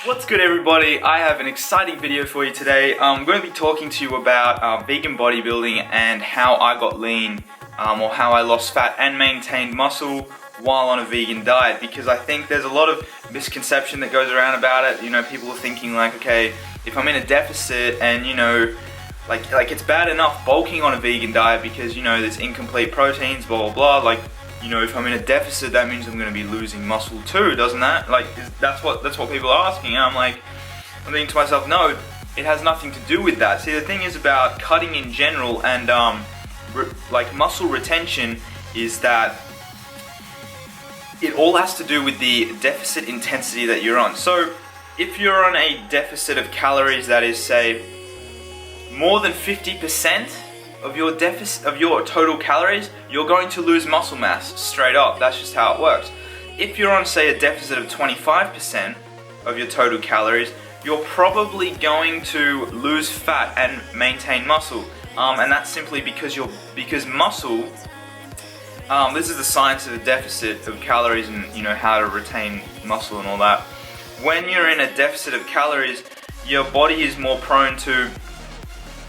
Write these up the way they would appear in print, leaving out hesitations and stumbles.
What's good, everybody? I have an exciting video for you today. I'm going to be talking to you about vegan bodybuilding and how I got lean, or how I lost fat and maintained muscle while on a vegan diet, because I think there's a lot of misconception that goes around about it. You know, people are thinking like, okay, if I'm in a deficit and, you know, like it's bad enough bulking on a vegan diet because, you know, there's incomplete proteins, blah blah blah, like, you know, if I'm in a deficit, that means I'm going to be losing muscle too, doesn't that? Like, that's what people are asking, and I'm thinking to myself, no, it has nothing to do with that. See, the thing is about cutting in general and like muscle retention is that it all has to do with the deficit intensity that you're on. So, if you're on a deficit of calories that is, say, more than 50% of your deficit of your total calories, you're going to lose muscle mass straight up. That's just how it works. If you're on, say, a deficit of 25% of your total calories, you're probably going to lose fat and maintain muscle, and that's simply because muscle. This is the science of a deficit of calories, and you know how to retain muscle and all that. When you're in a deficit of calories, your body is more prone to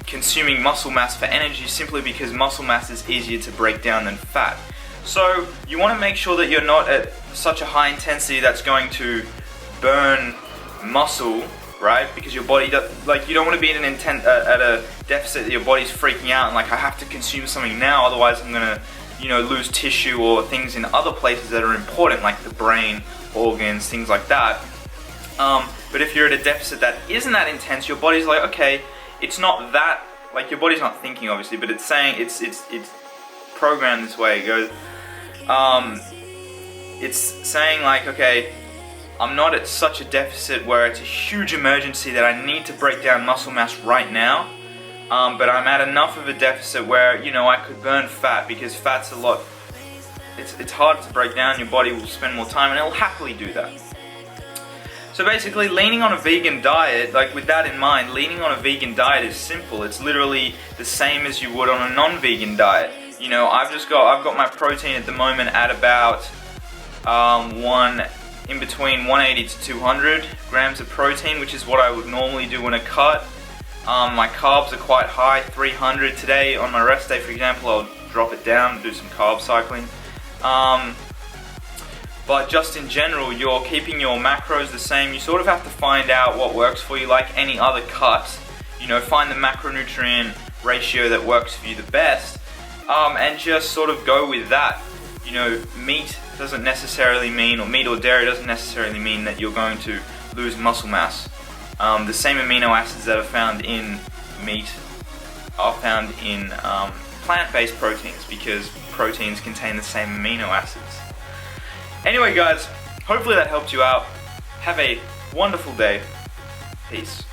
consuming muscle mass for energy, simply because muscle mass is easier to break down than fat. So you want to make sure that you're not at such a high intensity that's going to burn muscle, right? Because your body you don't want to be at a deficit that your body's freaking out and like, I have to consume something now, otherwise I'm gonna, you know, lose tissue or things in other places that are important, like the brain, organs, things like that. But if you're at a deficit that isn't that intense, your body's like, okay, it's not that, like, your body's not thinking obviously, but it's saying, it's programmed this way. It goes, it's saying like, okay, I'm not at such a deficit where it's a huge emergency that I need to break down muscle mass right now, but I'm at enough of a deficit where, you know, I could burn fat, because fat's a lot, it's hard to break down. Your body will spend more time and it'll happily do that. So basically, leaning on a vegan diet, like with that in mind, leaning on a vegan diet is simple. It's literally the same as you would on a non-vegan diet. You know, I've got my protein at the moment at about in between 180 to 200 grams of protein, which is what I would normally do in a cut. My carbs are quite high, 300 today. On my rest day, for example, I'll drop it down, do some carb cycling. But just in general, you're keeping your macros the same. You sort of have to find out what works for you, like any other cut. You know, find the macronutrient ratio that works for you the best, and just sort of go with that. You know, meat doesn't necessarily mean, or meat or dairy doesn't necessarily mean that you're going to lose muscle mass. The same amino acids that are found in meat are found in plant-based proteins, because proteins contain the same amino acids. Anyway guys, hopefully that helped you out. Have a wonderful day. Peace.